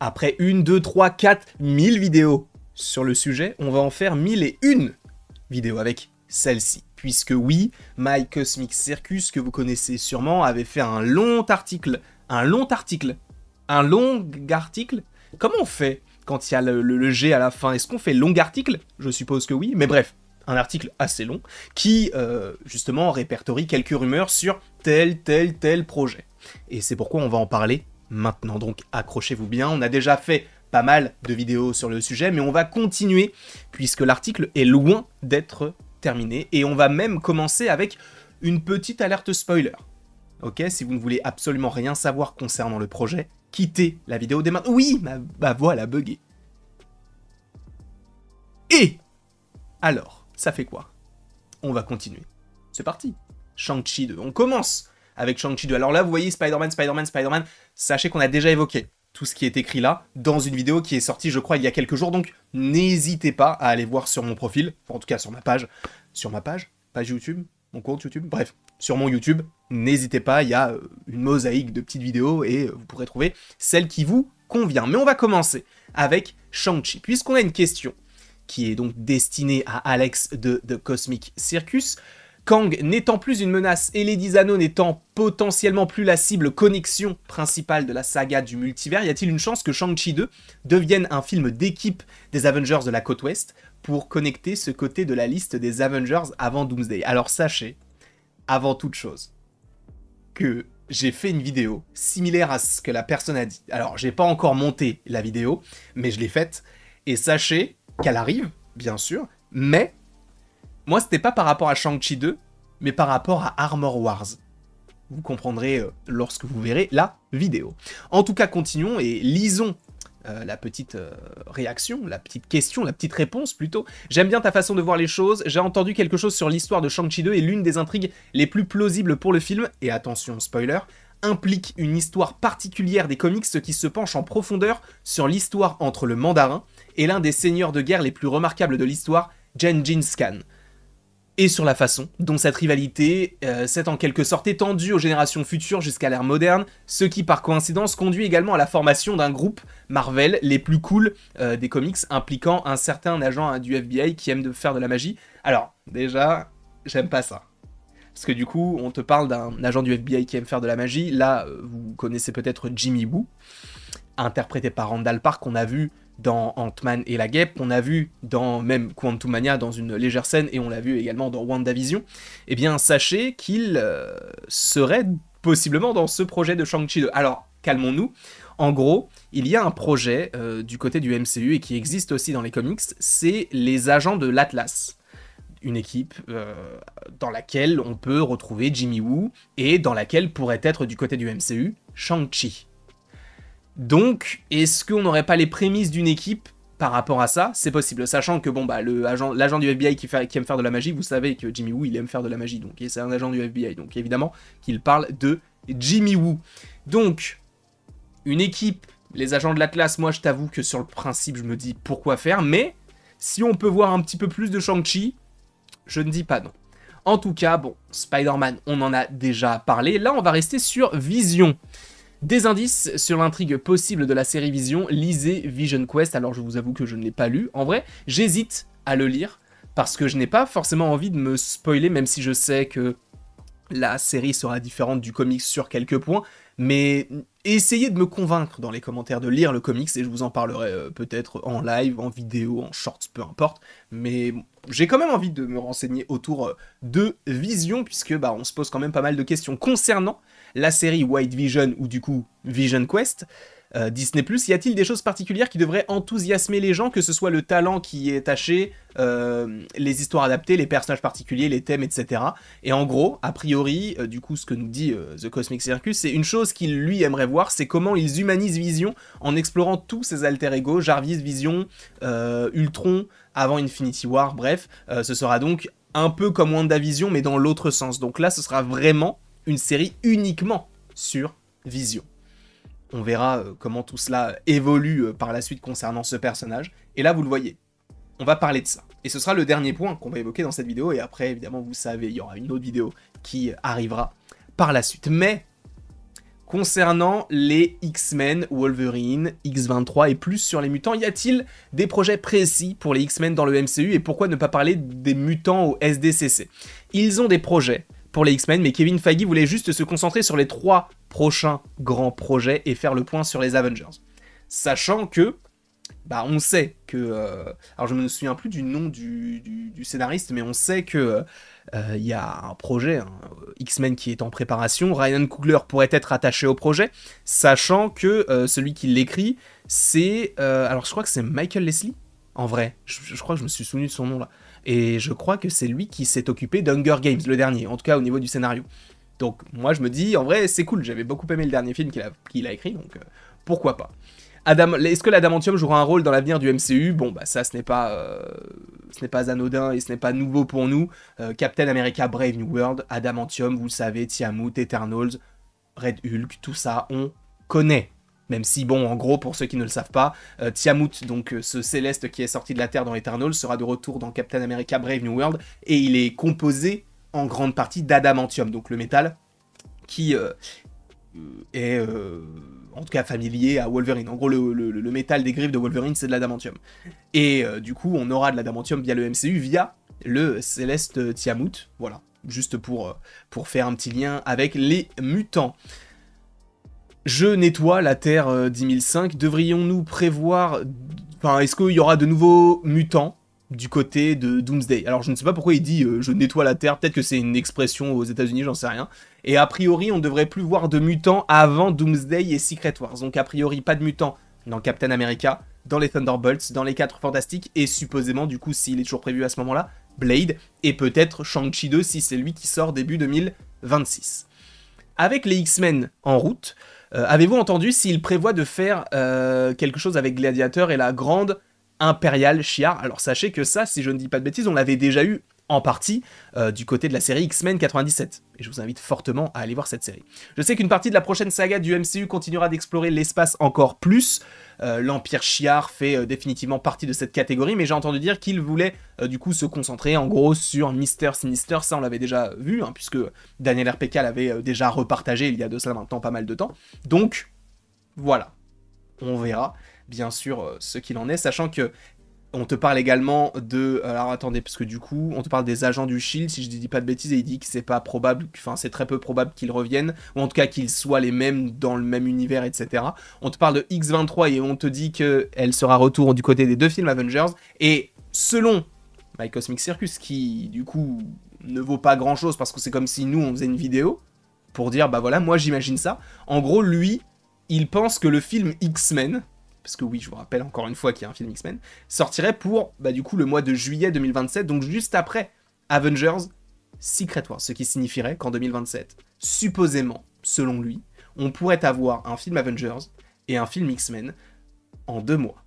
Après 1, 2, 3, 4, 1000 vidéos sur le sujet, on va en faire 1001 vidéos avec celle-ci. Puisque oui, My Cosmic Circus, que vous connaissez sûrement, avait fait un long article. Comment on fait quand il y a le G à la fin? Est-ce qu'on fait long article? Je suppose que oui, mais bref, un article assez long qui, justement, répertorie quelques rumeurs sur tel projet. Et c'est pourquoi on va en parler maintenant. Donc accrochez-vous bien, on a déjà fait pas mal de vidéos sur le sujet, mais on va continuer puisque l'article est loin d'être terminé et on va même commencer avec une petite alerte spoiler. Ok, si vous ne voulez absolument rien savoir concernant le projet, quittez la vidéo dès maintenant. Oui, ma voix elle a bugué. Et alors, ça fait quoi? On va continuer. C'est parti. Shang-Chi 2. On commence avec Shang-Chi 2. Alors là, vous voyez Spider-Man. Sachez qu'on a déjà évoqué tout ce qui est écrit là dans une vidéo qui est sortie, je crois, il y a quelques jours. Donc, n'hésitez pas à aller voir sur mon profil, enfin, en tout cas sur ma page. Sur ma page YouTube, mon compte YouTube, bref, sur mon YouTube. N'hésitez pas, il y a une mosaïque de petites vidéos et vous pourrez trouver celle qui vous convient. Mais on va commencer avec Shang-Chi, puisqu'on a une question qui est donc destinée à Alex de The Cosmic Circus. Kang n'étant plus une menace et les 10 anneaux n'étant potentiellement plus la cible connexion principale de la saga du multivers, y a-t-il une chance que Shang-Chi 2 devienne un film d'équipe des Avengers de la côte ouest pour connecter ce côté de la liste des Avengers avant Doomsday? Alors sachez, avant toute chose, que j'ai fait une vidéo similaire à ce que la personne a dit. Alors j'ai pas encore monté la vidéo, mais je l'ai faite, et sachez qu'elle arrive, bien sûr, mais moi, c'était pas par rapport à Shang-Chi 2, mais par rapport à Armor Wars. Vous comprendrez lorsque vous verrez la vidéo. En tout cas, continuons et lisons la petite réaction, la petite question, la petite réponse plutôt. J'aime bien ta façon de voir les choses. J'ai entendu quelque chose sur l'histoire de Shang-Chi 2 et l'une des intrigues les plus plausibles pour le film, et attention, spoiler, implique une histoire particulière des comics qui se penche en profondeur sur l'histoire entre le Mandarin et l'un des seigneurs de guerre les plus remarquables de l'histoire, Gengis Khan. Et sur la façon dont cette rivalité s'est en quelque sorte étendue aux générations futures jusqu'à l'ère moderne, ce qui par coïncidence conduit également à la formation d'un groupe Marvel les plus cool des comics, impliquant un certain agent du FBI qui aime de faire de la magie. Alors, déjà, j'aime pas ça. Parce que du coup, on te parle d'un agent du FBI qui aime faire de la magie. Là, vous connaissez peut-être Jimmy Woo, interprété par Randall Park, qu'on a vu dans Ant-Man et la Guêpe, qu'on a vu dans même Quantumania dans une légère scène, et on l'a vu également dans WandaVision. Eh bien, sachez qu'il serait possiblement dans ce projet de Shang-Chi 2. Alors, calmons-nous. En gros, il y a un projet du côté du MCU, et qui existe aussi dans les comics, c'est les agents de l'Atlas. Une équipe dans laquelle on peut retrouver Jimmy Woo, et dans laquelle pourrait être du côté du MCU, Shang-Chi. Donc, est-ce qu'on n'aurait pas les prémices d'une équipe par rapport à ça? C'est possible, sachant que bon bah l'agent du FBI qui aime faire de la magie, vous savez que Jimmy Woo il aime faire de la magie, donc c'est un agent du FBI, donc évidemment qu'il parle de Jimmy Woo. Donc, une équipe, les agents de l'Atlas, moi je t'avoue que sur le principe je me dis pourquoi faire, mais si on peut voir un petit peu plus de Shang-Chi, je ne dis pas non. En tout cas, bon, Spider-Man, on en a déjà parlé, là on va rester sur Vision. Des indices sur l'intrigue possible de la série Vision, lisez Vision Quest. Alors je vous avoue que je ne l'ai pas lu. En vrai, j'hésite à le lire parce que je n'ai pas forcément envie de me spoiler, même si je sais que la série sera différente du comics sur quelques points. Mais essayez de me convaincre dans les commentaires de lire le comics et je vous en parlerai peut-être en live, en vidéo, en shorts, peu importe. Mais j'ai quand même envie de me renseigner autour de Vision puisque bah, on se pose quand même pas mal de questions concernant la série White Vision ou du coup Vision Quest. Disney+, y a-t-il des choses particulières qui devraient enthousiasmer les gens, que ce soit le talent qui est taché, les histoires adaptées, les personnages particuliers, les thèmes, etc. Et en gros, a priori, du coup, ce que nous dit The Cosmic Circus, c'est une chose qu'il, lui, aimerait voir, c'est comment ils humanisent Vision en explorant tous ses alter-ego, Jarvis, Vision, Ultron, avant Infinity War, bref. Ce sera donc un peu comme WandaVision, mais dans l'autre sens. Donc là, ce sera vraiment une série uniquement sur Vision. On verra comment tout cela évolue par la suite concernant ce personnage. Et là, vous le voyez, on va parler de ça. Et ce sera le dernier point qu'on va évoquer dans cette vidéo. Et après, évidemment, vous savez, il y aura une autre vidéo qui arrivera par la suite. Mais concernant les X-Men, Wolverine, X-23 et plus sur les mutants, y a-t-il des projets précis pour les X-Men dans le MCU et pourquoi ne pas parler des mutants au SDCC? Ils ont des projets pour les X-Men, mais Kevin Feige voulait juste se concentrer sur les 3 prochains grands projets et faire le point sur les Avengers. Sachant que, bah on sait que... alors je me souviens plus du nom du scénariste, mais on sait que il y a un projet, X-Men qui est en préparation. Ryan Coogler pourrait être attaché au projet, sachant que celui qui l'écrit, c'est... alors je crois que c'est Michael Leslie, en vrai. Je crois que je me suis souvenu de son nom là. Et je crois que c'est lui qui s'est occupé d'Hunger Games, le dernier, en tout cas au niveau du scénario. Donc moi je me dis, en vrai c'est cool, j'avais beaucoup aimé le dernier film qu'il a écrit, donc pourquoi pas. Est-ce que l'adamantium jouera un rôle dans l'avenir du MCU? Bon bah ça ce n'est pas anodin et ce n'est pas nouveau pour nous. Captain America Brave New World, adamantium, vous le savez, Tiamut, Eternals, Red Hulk, tout ça on connaît. Même si, bon, en gros, pour ceux qui ne le savent pas, Tiamut, donc ce céleste qui est sorti de la Terre dans Eternals, sera de retour dans Captain America Brave New World, et il est composé en grande partie d'adamantium, donc le métal qui est en tout cas familier à Wolverine. En gros, le métal des griffes de Wolverine, c'est de l'adamantium. Et du coup, on aura de l'adamantium via le MCU, via le céleste Tiamut, voilà, juste pour faire un petit lien avec les mutants. Je nettoie la Terre 10005. Devrions-nous prévoir... Enfin, est-ce qu'il y aura de nouveaux mutants du côté de Doomsday? Alors, je ne sais pas pourquoi il dit je nettoie la Terre. Peut-être que c'est une expression aux États-Unis, j'en sais rien. Et a priori, on ne devrait plus voir de mutants avant Doomsday et Secret Wars. Donc, a priori, pas de mutants dans Captain America, dans les Thunderbolts, dans les 4 Fantastiques. Et supposément, du coup, s'il est toujours prévu à ce moment-là, Blade. Et peut-être Shang-Chi 2 si c'est lui qui sort début 2026. Avec les X-Men en route... avez-vous entendu s'il prévoit de faire quelque chose avec Gladiator et la grande impériale Shi'ar? Alors sachez que ça, si je ne dis pas de bêtises, on l'avait déjà eu en partie du côté de la série X-Men 97. Et je vous invite fortement à aller voir cette série. Je sais qu'une partie de la prochaine saga du MCU continuera d'explorer l'espace encore plus. L'Empire Shi'ar fait définitivement partie de cette catégorie, mais j'ai entendu dire qu'il voulait du coup se concentrer en gros sur Mister Sinister. Ça on l'avait déjà vu, puisque Daniel RPK l'avait déjà repartagé il y a de cela maintenant pas mal de temps. Donc voilà, on verra bien sûr ce qu'il en est, sachant que on te parle également de... Alors attendez, parce que du coup, on te parle des agents du SHIELD, si je ne dis pas de bêtises, et il dit que c'est pas probable, enfin c'est très peu probable qu'ils reviennent, ou en tout cas qu'ils soient les mêmes dans le même univers, etc. On te parle de X-23 et on te dit qu'elle sera retour du côté des 2 films Avengers, et selon My Cosmic Circus, qui du coup ne vaut pas grand chose, parce que c'est comme si nous on faisait une vidéo, pour dire bah voilà, moi j'imagine ça, en gros lui, il pense que le film X-Men... parce que oui, je vous rappelle encore une fois qu'il y a un film X-Men, sortirait pour, bah du coup, le mois de juillet 2027, donc juste après Avengers Secret Wars, ce qui signifierait qu'en 2027, supposément, selon lui, on pourrait avoir un film Avengers et un film X-Men en 2 mois.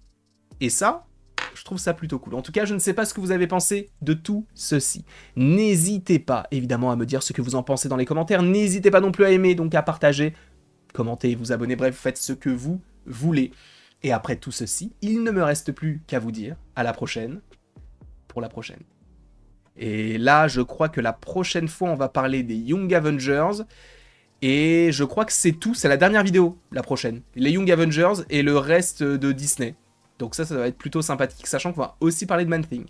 Et ça, je trouve ça plutôt cool. En tout cas, je ne sais pas ce que vous avez pensé de tout ceci. N'hésitez pas, évidemment, à me dire ce que vous en pensez dans les commentaires. N'hésitez pas non plus à aimer, donc à partager, commenter, vous abonner, bref, faites ce que vous voulez. Et après tout ceci, il ne me reste plus qu'à vous dire à la prochaine pour la prochaine. Et là, je crois que la prochaine fois, on va parler des Young Avengers. Et je crois que c'est tout, c'est la dernière vidéo, la prochaine. Les Young Avengers et le reste de Disney. Donc ça va être plutôt sympathique, sachant qu'on va aussi parler de Man-Thing.